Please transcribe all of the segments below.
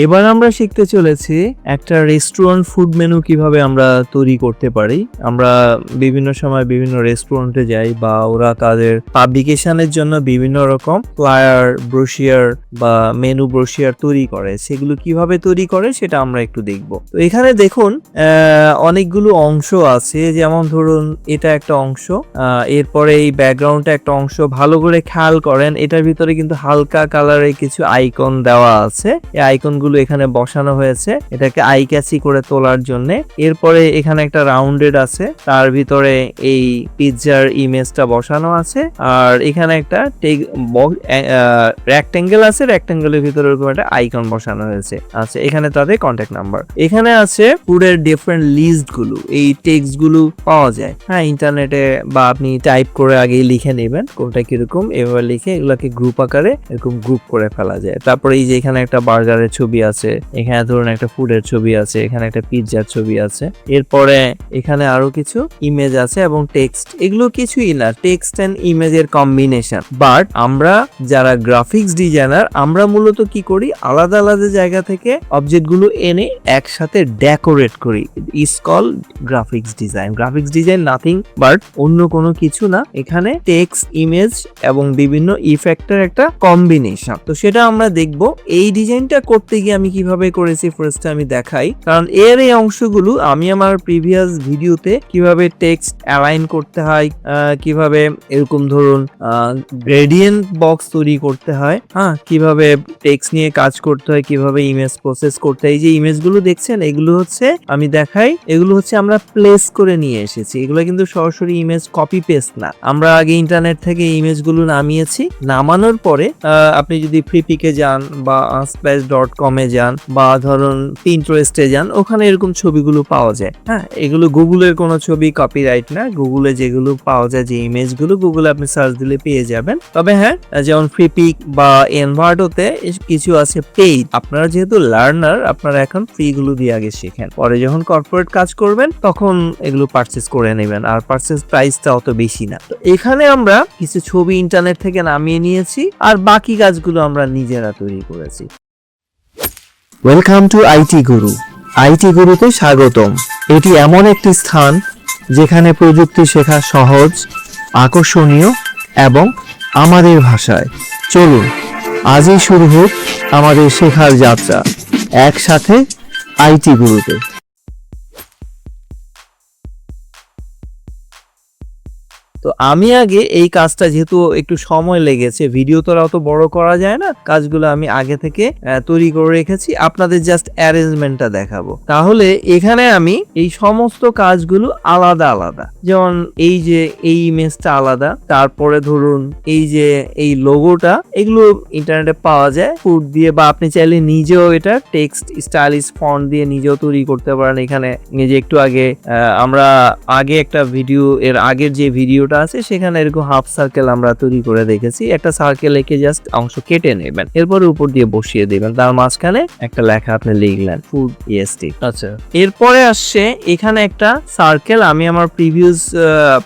এবার আমরা শিখতে চলেছি একটা রেস্টুরেন্ট ফুড মেনু কিভাবে আমরা তৈরি করতে পারি। আমরা বিভিন্ন সময় বিভিন্ন রেস্টুরেন্টে যাই বা ওরা তাদের পাবলিকেশনের জন্য বিভিন্ন রকম ফ্লায়ার, ব্রোশিয়ার বা মেনু ব্রোশিয়ার তৈরি করে। সেগুলো কিভাবে তৈরি করে সেটা আমরা একটু দেখব। তো এখানে দেখুন অনেকগুলো অংশ আছে, যেমন ধরুন এটা একটা অংশ, এরপরে এই ব্যাকগ্রাউন্ডটা একটা অংশ। ভালো করে খেয়াল করেন, এটার ভিতরে কিন্তু হালকা কালারের কিছু আইকন দেওয়া আছে। এই আইকন গুলো এখানে বসানো হয়েছে এটাকে আই ক্যাচি করে তোলার জন্য। এরপরে এখানে একটা রাউন্ডেড আছে, তার ভিতরে এই পিৎজার ইমেজটা বসানো আছে। আর এখানে একটা রেক্টেঙ্গেল আছে, রেক্টেঙ্গেলের ভিতরে এরকম একটা আইকন বসানো হয়েছে। আচ্ছা, এখানে তাদের কন্ট্যাক্ট নাম্বার। এখানে আছে ফুডের ডিফারেন্ট লিস্ট গুলো, এই টেক্সট গুলো পাওয়া যায় হ্যাঁ ইন্টারনেটে, বা আপনি টাইপ করে আগেই লিখে নেবেন কোনটা কিরকম, এভাবে লিখে এগুলাকে গ্রুপ আকারে এরকম গ্রুপ করে ফেলা যায়। তারপরে এই যে এখানে একটা বার্গারের ছবি আছে, এখানে ধরুন একটা ফুডের ছবি আছে, এখানে একটা পিৎজার ছবি আছে। এরপরে এখানে আরো কিছু ইমেজ আছে এবং টেক্সট। এগুলো কিছুই না, টেক্সট এন্ড ইমেজের কম্বিনেশন। বাট আমরা যারা গ্রাফিক্স ডিজাইনার, আমরা মূলত কি করি, আলাদা আলাদা জায়গা থেকে অবজেক্ট গুলো এনে একসাথে ডেকোরেট করি। Is call graphics design. Graphics design nothing but অন্য কোনো কিছু না, এখানে টেক্সট, ইমেজ এবং বিভিন্ন ইফেক্টের একটা কম্বিনেশন। তো সেটা আমরা দেখব। এই ডিজাইনটা করতে গিয়ে আমি কিভাবে করেছি ফার্স্টে আমি দেখাই, কারণ এর এই অংশগুলো আমি আমার প্রিভিয়াস ভিডিওতে কিভাবে টেক্সট অ্যালাইন করতে হয়, কিভাবে এরকম ধরুন গ্রেডিয়েন্ট বক্স তৈরি করতে হয়, হ্যাঁ কিভাবে টেক্সট নিয়ে কাজ করতে হয়, কিভাবে ইমেজ প্রসেস করতে হয়। এই যে ইমেজগুলো দেখছেন এগুলো হচ্ছে, আমি দেখাই, এগুলো হচ্ছে আমরা প্লেস করে নিয়ে এসেছি। এগুলো কিন্তু সরাসরি ইমেজ কপি পেস্ট না। আমরা আগে ইন্টারনেট থেকে ইমেজগুলো নামিয়েছি, নামানোর পরে আপনি যদি ফ্রিপিকে যান বা unsplash.com এ যান বা ধরুন পিন্টারেস্টে যান, ওখানে এরকম ছবিগুলো পাওয়া যায়। হ্যাঁ, এগুলো গুগলের কোনো ছবি, কপিরাইট না। গুগলে যেগুলো পাওয়া যায়, যে ইমেজগুলো, গুগলে আপনি সার্চ দিলে পেয়ে যাবেন। তবে হ্যাঁ, যেমন ফ্রিপিক বা এনভার্টোতে কিছু আছে পেইড। আপনারা যেহেতু লার্নার, আপনারা এখন ফ্রি গুলো দিয়ে আগে শেখেন, পরে যখন কর্পোরেট কাজ করবেন তখন এগুলো পারচেজ করে নেবেন, আর পারচেজ প্রাইসটা অত বেশি না। তো এখানে আমরা কিছু ছবি ইন্টারনেট থেকে নামিয়ে নিয়েছি, আর বাকি কাজগুলো আমরা নিজেরা তৈরি করেছি। Welcome to IT Guru. IT গুরুতে স্বাগতম। এটি এমন একটি স্থান যেখানে প্রযুক্তি শেখা সহজ, আকর্ষণীয় এবং আমাদের ভাষায়। চলুন আজই শুরু হোক আমাদের শেখার যাত্রা, একসাথে আইটি গুরুতে। তো আমি আগে এই কাজটা, যেহেতু একটু সময় লেগেছে, ভিডিও তো অত বড় করা যায় না, কাজগুলো আমি আগে থেকে তৈরি করে রেখেছি, আপনাদের জাস্ট অ্যারেঞ্জমেন্টটা দেখাবো। তাহলে এখানে আমি এই সমস্ত কাজগুলো আলাদা আলাদা, যেমন এই যে এই ইমেজটা আলাদা, তারপরে ধরুন এই যে এই লোগোটা, এগুলো ইন্টারনেটে পাওয়া যায় ফুড দিয়ে, বা আপনি চাইলে নিজেও এটা টেক্সট স্টাইলিশ ফন্ট দিয়ে নিজেও তৈরি করতে পারেন। এখানে যে একটু আগে আমরা একটা ভিডিও, এর আগের যে ভিডিওটা আছে সেখানে এরকম হাফ সার্কেল আমরা তৈরি করে দেখেছি। একটা সার্কেল এঁকে জাস্ট অংশ কেটে নেবেন, এরপরে উপর দিয়ে বসিয়ে দিবেন, তার মাঝখানে একটা লেখা আপনি লিখলেন ফুড ইএসটি। আচ্ছা, এরপরে আসছে এখানে একটা সার্কেল। আমি আমার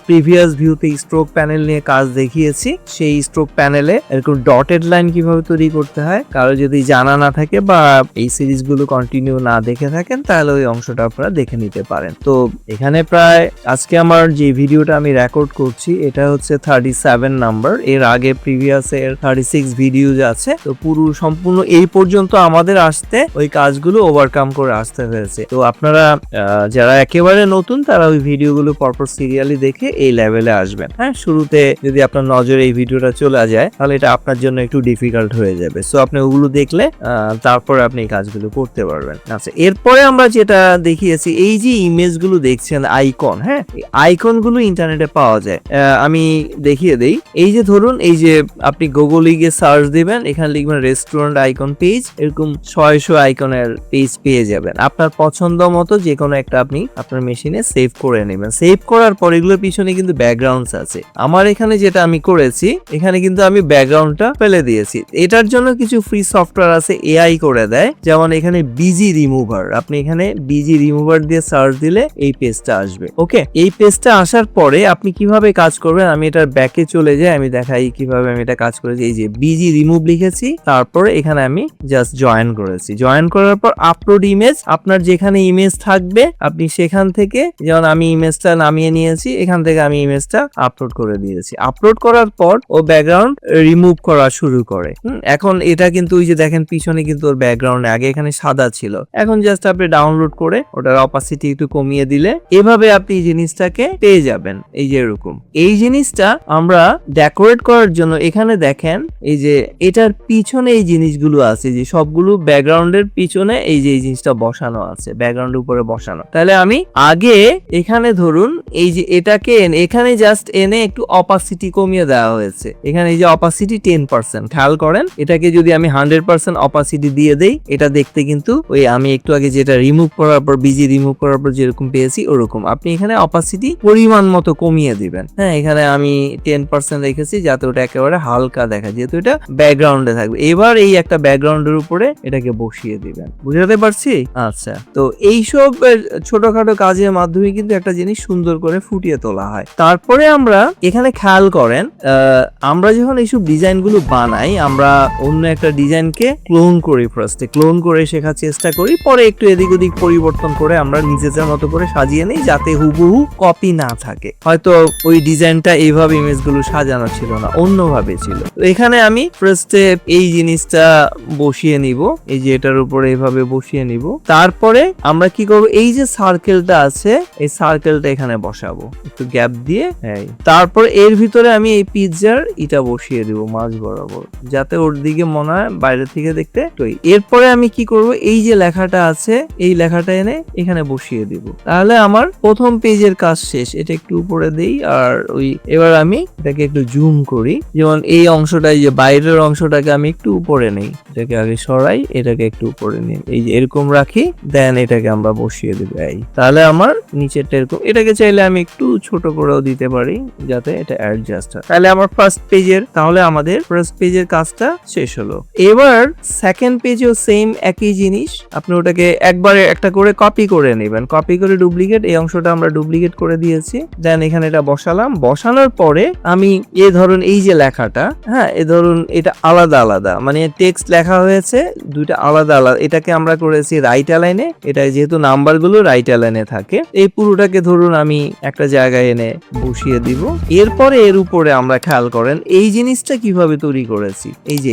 প্রিভিয়াস ভিউতে স্ট্রোক প্যানেল নিয়ে কাজ দেখিয়েছি। সেই স্ট্রোক প্যানেলে এরকম ডটেড লাইন কিভাবে তৈরি করতে হয়, কারো যদি জানা না থাকে বা এই সিরিজগুলো কন্টিনিউ না দেখে থাকেন, তাহলে ওই অংশটা আপনারা দেখে নিতে পারেন। তো এখানে প্রায় আজকে আমার যে ভিডিওটা আমি রেকর্ড করছি এটা হচ্ছে 37 নাম্বার। এর আগে প্রিভিয়াস এর 36 ভিডিওজ আছে। তো পুরো সম্পূর্ণ এই পর্যন্ত আমাদের আসতে ওই কাজগুলো ওভারকাম করে আসতে হয়েছে। তো আপনারা যারা একেবারে নতুন, তারা ওই ভিডিওগুলো পরপর সিরিয়ালি দেখে এই লেভেলে আসবেন। হ্যাঁ, শুরুতে যদি আপনার নজরে এই ভিডিওটা চলে যায়, তাহলে এটা আপনার জন্য একটু ডিফিকাল্ট হয়ে যাবে। সো আপনি ওগুলো দেখলে তারপরে আপনি এই কাজগুলো করতে পারবেন। আচ্ছা, এরপরে আমরা যেটা দেখিয়েছি, এই যে ইমেজগুলো দেখছেন আইকন, হ্যাঁ আইকনগুলো ইন্টারনেটে পাওয়া যায়। আমি দেখিয়ে দেই। এই যে ধরুন, এই যে আপনি গুগলে গিয়ে সার্চ দিবেন, এখানে লিখবেন রেস্টুরেন্ট আইকন পেজ, এরকম 600 আইকনের পেজ পেয়ে যাবেন। আপনার পছন্দ মতো যে কোনো একটা আপনি আপনার মেশিনে সেভ করে নেবেন। সেভ করার পর এগুলোর পিছনে কিন্তু ব্যাকগ্রাউন্ডস আছে। আমার এখানে যেটা আমি করেছি, এখানে কিন্তু আমি ব্যাকগ্রাউন্ডটা ফেলে দিয়েছি। এটার জন্য কিছু ফ্রি সফটওয়্যার আছে, এআই করে দেয়। যেমন এখানে বিজি রিমুভার, আপনি এখানে বিজি রিমুভার দিয়ে সার্চ দিলে এই পেজটা আসবে। ওকে, এই পেজটা আসার পরে আপনি কিভাবে কাজ করবেন, আমি এটার ব্যাকে চলে যাই, আমি দেখাই কিভাবে আমি এটা কাজ করেছি। এই যে বিজি রিমুভ লিখেছি, তারপরে এখানে আমি জাস্ট জয়েন করেছি। জয়েন করার পর আপলোড ইমেজ, আপনার যেখানে ইমেজ থাকবে আপনি সেখান থেকে, যেমন আমি ইমেজটা নামিয়ে নিয়েছি, এখান থেকে আমি ইমেজটা আপলোড করে দিয়েছি। আপলোড করার পর ও ব্যাকগ্রাউন্ড রিমুভ করা শুরু করে। এখন এটা কিন্তু ওই যে দেখেন পিছনে কিন্তু ওর ব্যাকগ্রাউন্ড আগে এখানে সাদা ছিল, এখন জাস্ট আপনি ডাউনলোড করে ওটার অপাসিটি একটু কমিয়ে দিলে এভাবে আপনি এই জিনিসটাকে পেয়ে যাবেন। এই যে এরকম এই জিনিসটা আমরা ডেকোরেট করার জন্য এখানে দেখেন এই যে এটার পিছনে এই জিনিসগুলো আছে, যে সবগুলো ব্যাকগ্রাউন্ডের পিছনে এই যে এই জিনিসটা বসানো আছে, ব্যাকগ্রাউন্ডের উপরে বসানো। তাহলে আমি আগে এখানে ধরুন এই যে এটাকে এখানে জাস্ট এনে একটু অপাসিটি কমিয়ে দেওয়া হয়েছে। এখানে এই যে অপাসিটি 10%, খেয়াল করেন এটাকে যদি আমি 100% অপাসিটি দিয়ে দেই, এটা দেখতে কিন্তু ওই আমি একটু আগে যেটা রিমুভ করার পর বিজি রিমুভ করার পর যেরকম পেয়েছি ওরকম। আপনি এখানে অপাসিটি পরিমাণ মতো কমিয়ে দিবেন। হ্যাঁ, এখানে আমি 10% রেখেছি যাতে ওটা একেবারে হালকা দেখা, যেহেতু এটা ব্যাকগ্রাউন্ডে থাকবে। এবার এই একটা ব্যাকগ্রাউন্ডের উপরে এটাকে বসিয়ে দিবেন। বুঝাতে পারছি? আচ্ছা, তো এইসব ছোটখাটো কাজের মাধ্যমে কিন্তু একটা জিনিস সুন্দর করে ফুটিয়ে তোলা হয়। তারপরে আমরা এখানে খেয়াল করেন আমরা যখন এইসব ডিজাইন গুলো বানাই, আমরা অন্য একটা ডিজাইনকে ক্লোন করি, ফার্স্টে ক্লোন করে শেখার চেষ্টা করি, পরে একটু এদিক ওদিক পরিবর্তন করে আমরা নিজেদের মতো করে সাজিয়ে নিই যাতে হুবহু কপি না থাকে। হয়তো ওই ডিজাইনটা এইভাবে ইমেজগুলো সাজানো ছিল না, অন্যভাবে ছিল। তো এখানে আমি ফার্স্টে এই জিনিসটা বসিয়ে নিব, এই যে এটার উপরে এইভাবে বসিয়ে নিব। তারপরে আমরা কি করব, এই যে সার্কেলটা আছে এই সার্কেলটা এখানে বসাবো একটু গ্যাপ দিয়ে। তারপর এর ভিতরে আমি এই পিৎজার এটা বসিয়ে দিব মাঝ বরাবর, যাতে ওর দিকে মনে হয় বাইরে থেকে দেখতে। তো এরপরে আমি কি করব, এই যে লেখাটা আছে এই লেখাটা এনে এখানে বসিয়ে দিব। তাহলে আমার প্রথম পেজের কাজ শেষ। এটা একটু উপরে দেই, আর ওই এবার আমি এটাকে একটু জুম করি, যেমন এই অংশটা, এই যে বাইরের অংশটাকে আমি একটু উপরে নেই, এটাকে আগে সরাই, এটাকে একটু উপরে নিই, এই যে এরকম রাখি, দেন এটাকে আমরা বসিয়ে দেব। তাহলে আমার নিচেরটা এরকম, এটাকে চাইলে আমি একটু ছোট করেও দিতে পারি যাতে এটা অ্যাডজাস্ট হয়। তাহলে আমার আমাদের ফার্স্ট পেজের কাজটা শেষ হলো। এবার সেকেন্ড পেজেও সেম একই জিনিস, আপনি ওটাকে একবারে একটা করে কপি করে নেবেন, কপি করে ডুপ্লিকেট, এই অংশটা আমরা ডুপ্লিকেট করে দিয়েছি। দেন এখানে এটা বসালাম, বসানোর পরে আমি ধরুন এই যে লেখাটা, হ্যাঁ এ ধরুন এটা আলাদা আলাদা, মানে টেক্সট লেখা হয়েছে দুইটা আলাদা আলাদা, এটাকে আমরা করেছি রাইট অ্যালাইনে, এটা যেহেতু নাম্বার গুলো রাইট অ্যালাইনে থাকে। এই পুরোটাকে ধরুন আমি একটা জায়গায় এনে বসিয়ে দিব। এরপরে এর উপরে আমরা খেয়াল করেন এই জিনিসটা কিভাবে তৈরি করেছি। এই যে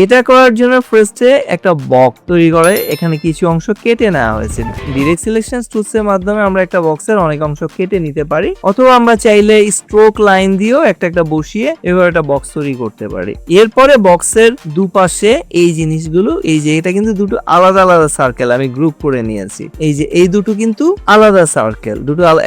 এটা করার জন্য ফার্স্টে একটা বক্স তৈরি করে এখানে কিছু অংশ কেটে নেওয়া হয়েছে। ডিরেক্ট সিলেকশন টুলস এর মাধ্যমে আমরা একটা বক্সের অনেক অংশ কেটে নিতে পারি, অথবা আমরা চাইলে স্ট্রোক লাইন দিয়েও একটা বসিয়ে এবার একটা বক্স তৈরি করতে পারি। এরপরে বক্সের দুপাশে এই জিনিসগুলো, এই যে এটা কিন্তু দুটো আলাদা আলাদা সার্কেল আমি গ্রুপ করে নিয়েছি, এই যে এই দুটো কিন্তু আলাদা সার্কেল,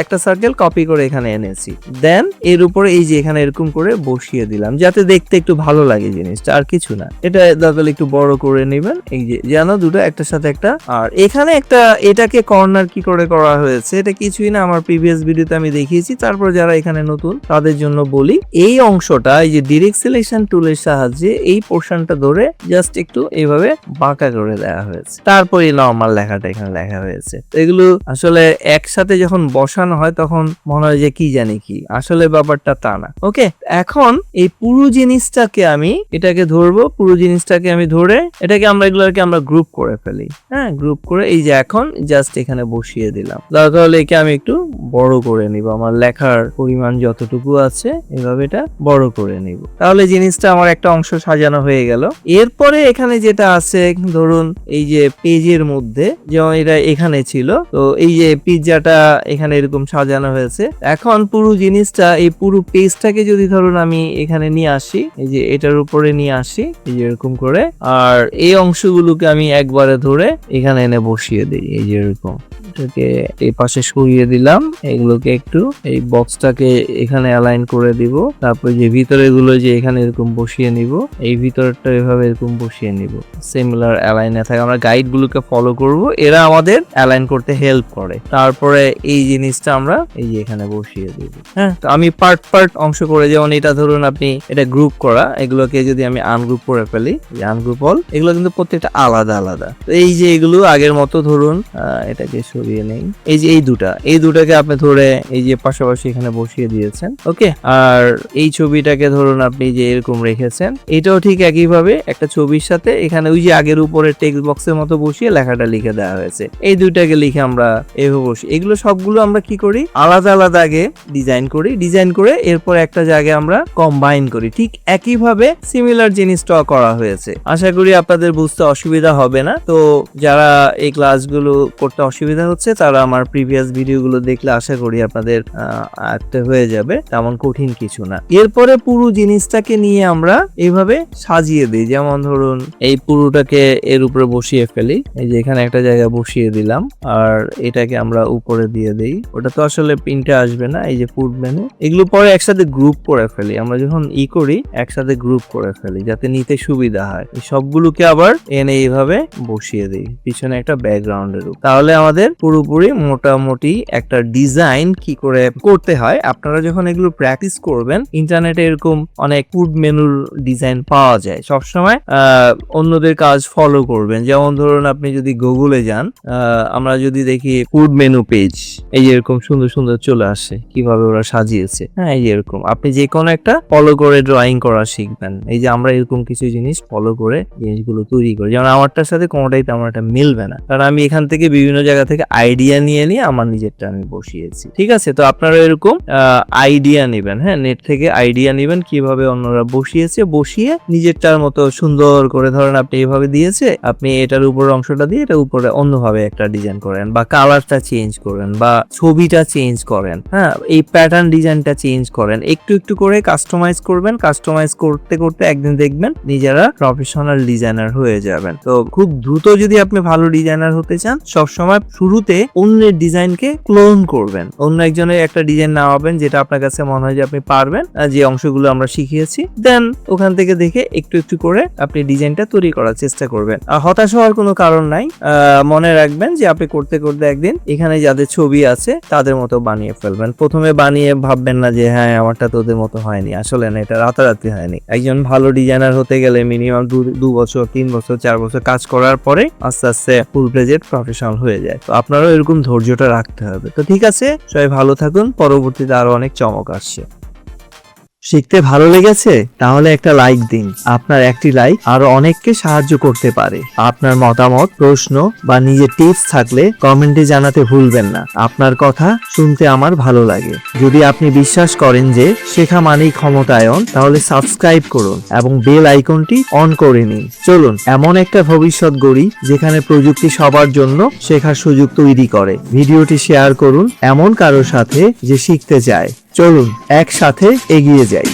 একটা সার্কেল কপি করে এখানে এনেছি। দেন এর উপরে এই যে এখানে এরকম করে বসিয়ে দিলাম যাতে দেখতে একটু ভালো লাগে জিনিসটা, আর কিছু না। এটা দরকার একটু বড় করে নেবেন, এই যে যেন দুটো একটার সাথে একটা। আর এখানে একটা এটাকে কর্নার কি করে করা হয়েছে, এটা কিছুই না, আমার প্রিভিয়াস ভিডিওতে আমি দেখিয়েছি। তারপর যারা এখানে নতুন তাদের জন্য বলি, এই অংশটা এই যে ডিরেক্ট সিলেকশন টুলের সাহায্যে এই পোর্শনটা ধরে জাস্ট একটু এইভাবে বাঁকা করে দেওয়া হয়েছে, তারপর এই নরমাল লেখাটা এখানে লেখা হয়েছে। এগুলো আসলে একসাথে যখন বসানো হয় তখন মনে হয় যে কি জানি কি, আসলে ব্যাপারটা তা না। ওকে, এখন এই পুরো জিনিসটাকে আমি এটাকে ধরবো, পুরো জিনিসটাকে আমি ধরে এটাকে এগুলোকে আমরা গ্রুপ করে ফেলি। হ্যাঁ, গ্রুপ করে এই যে এখন জাস্ট এখানে বসিয়ে দিলাম। তাহলে একে আমি একটু বড় করে নিব, আমার লেখার পরিমাণ যতটুকু আছে এভাবে এটা বড় করে নিব। তাহলে জিনিসটা আমার একটা অংশ সাজানো হয়ে গেল। এরপরে এখানে যেটা আছে ধরুন এই যে পেজের মধ্যে, যেমন এটা এখানে ছিল, তো এই যে পিৎজাটা এখানে এরকম সাজানো হয়েছে। এখন পুরো জিনিসটা এই পুরো পেজটাকে যদি ধরুন আমি এখানে নিয়ে আসি, এই যে এটার উপরে নিয়ে আসি এই যে এরকম করে, আর এই অংশগুলোকে আমি একবারে ধরে এখানে এনে বসিয়ে দিই, এই যে এরকম। এটাকে এই পাশে সরিয়ে দিলাম, এগুলোকে একটু এই বক্সটাকে এখানে অ্যালাইন করে দিব। তারপর যে ভিতরের গুলো যে এখানে এরকম বসিয়ে নিব, এই ভিতরটা এভাবে এরকম বসিয়ে নিব, সিমিলার অ্যালাইনে থাকে। আমরা গাইড গুলোকে ফলো করব, এরা আমাদের অ্যালাইন করতে হেল্প করে। তারপরে এই জিনিসটা আমরা এই যে এখানে বসিয়ে দিব। হ্যাঁ, তো আমি পার্ট অংশ করে, যেমন এটা ধরুন আপনি এটা গ্রুপ করা, এগুলোকে যদি আমি আনগ্রুপ করে ফেলি, আনগ্রুপ অল, এগুলো কিন্তু প্রত্যেকটা আলাদা আলাদা। তো এই যে এগুলো আগের মতো ধরুন এটাকে সরিয়ে নেই, এই যে এই দুটাকে আপনি ধরে এই যে পাশাপাশি এখানে বসিয়ে দিয়েছেন। ওকে, আর এই ছবিটাকে ধরুন আপনি যে এরকম রেখেছেন, এটাও ঠিক একইভাবে একটা ছবির সাথে এখানে ওই যে আগের উপরে টেক্সট বক্সের মতো বসিয়ে লেখাটা লিখে দেওয়া হয়েছে। এই দুইটাকে লিখে আমরা এভাবে বসি। এগুলো সবগুলো আমরা কি করি, আলাদা আলাদা আগে ডিজাইন করি, ডিজাইন করে এরপর একটা জায়গায় আমরা কম্বাইন করি। ঠিক একইভাবে সিমিলার জিনিসটা করা হয়েছে। আশা করি আপনাদের বুঝতে অসুবিধা হবে না। তো যারা এই ক্লাসগুলো করতে অসুবিধা হচ্ছে তারা আমার প্রিভিয়াস ভিডিওগুলো দেখলে আশা করি আপনাদের আয়ত্তে হয়ে যাবে, তেমন কঠিন কিছু না। এরপরে পুরো জিনিসটাকে নিয়ে আমরা এইভাবে সাজিয়ে দিই। যেমন ধরুন এই পুরোটাকে এর উপরে বসিয়ে ফেলি, এই যে এখানে একটা জায়গায় বসিয়ে দিলাম, আর এটাকে আমরা উপরে দিয়ে দেই। ওটা তো আসলে প্রিন্টে আসবে না, এই যে ফুড মেনু, এগুলো পরে একসাথে গ্রুপ করে ফেলি। আমরা যখন করি একসাথে গ্রুপ করে ফেলি যাতে নিতে সুবিধা হয়। এই সবগুলোকে আবার এনে এইভাবে বসিয়ে দিই পিছনে একটা ব্যাকগ্রাউন্ডের উপর। তাহলে আমাদের পুরোপুরি মোটামুটি একটা ডিজাইন কি করে করতে হয়, আপনারা যখন এগুলো প্র্যাকটিস করবেন, ইন্টারনেটে এরকম অনেক ফুড মেনুর ডিজাইন পাওয়া যায়। সবসময় অন্যদের কাজ ফলো করবেন। যেমন ধরুন আপনি যদি গুগলে যান, আমরা যদি দেখি ফুড মেনু পেজ, এই যে এরকম সুন্দর সুন্দর চলে আসে কিভাবে ওরা সাজিয়েছে। হ্যাঁ, এই যে এরকম আপনি যে কোনো একটা ফলো করে ড্রয়িং করা শিখবেন। এই যে আমরা এরকম কিছু জিনিস ফলো করে জিনিসগুলো তৈরি করি। যেমন আমারটার সাথে কোনোটাই তেমন একটা মিলবে না, কারণ আমি এখান থেকে বিভিন্ন জায়গা থেকে আইডিয়া নিয়ে আমার নিজেরটা আমি বসিয়েছি। ঠিক আছে, তো আপনারা এরকম আইডিয়া নেবেন। হ্যাঁ, নেট থেকে আইডিয়া নেবেন কিভাবে অন্যরা বসিয়েছে, বসিয়ে নিজেরটার মতো সুন্দর করে, ধরেন আপনি এইভাবে দিয়েছে, আপনি এটার উপর অংশটা দিয়ে এটা উপরে অন্যভাবে একটা ডিজাইন করেন, বা কালারটা চেঞ্জ করেন, বা ছবিটা চেঞ্জ করেন। হ্যাঁ, এই প্যাটার্ন ডিজাইনটা চেঞ্জ করেন, একটু একটু করে কাস্টমাইজ করবেন। কাস্টমাইজ করতে করতে একদিন দেখবেন নিজেরা প্রফেশনাল ডিজাইনার হয়ে যাবেন। তো খুব দ্রুত যদি আপনি ভালো ডিজাইনার হতে চান, সবসময় শুরুতে অন্যের ডিজাইনকে ক্লোন করবেন। অন্য একজনের একটা ডিজাইন নামাবেন যেটা আপনার কাছে মনে হয় যে আপনি পারবেন, যে অংশগুলো আমরা শিখিয়েছি, দেন ওখান থেকে দেখে একটু একটু করে আপনি ডিজাইনটা তৈরি করার চেষ্টা করবেন। আর হতাশ হওয়ার কোনো কারণ নাই। মনে রাখবেন যে আপনি করতে করতে একদিন এখানে যাদের ছবি আছে তাদের মতো বানিয়ে ফেলবেন। প্রথমে বানিয়ে ভাববেন না যে হ্যাঁ আমারটা তোদের মতো হয়নি। আসলে না, এটা রাতারাতি হয়নি। একজন ভালো ডিজাইনার হতে গেলে মিনিমাম 2 বছর 3 বছর 4 বছর কাজ করার পরে আস্তে আস্তে ফুল প্লেজেড প্রফেশনাল হয়ে যায়। তো আপনারাও এরকম ধৈর্যটা রাখতে হবে। তো ঠিক আছে, সবাই ভালো থাকুন। পরবর্তীতে আরো অনেক চমক আসছে। শিখতে ভালো লেগেছে? তাহলে একটা লাইক দিন। আপনার একটি লাইক আরো অনেককে সাহায্য করতে পারে। আপনার মতামত, প্রশ্ন বা নিজের টিপস থাকলে কমেন্টে জানাতে ভুলবেন না। আপনার কথা শুনতে আমার ভালো লাগে। যদি আপনি বিশ্বাস করেন যে শেখা মানেই ক্ষমতায়ন, তাহলে সাবস্ক্রাইব করুন এবং বেল আইকনটি অন করে নিন। চলুন এমন একটা ভবিষ্যৎ গড়ি যেখানে প্রযুক্তি সবার জন্য শেখার সুযোগ তৈরি করে। ভিডিওটি শেয়ার করুন এমন কারোর সাথে যে শিখতে চায়। চলুন একসাথে এগিয়ে যাই।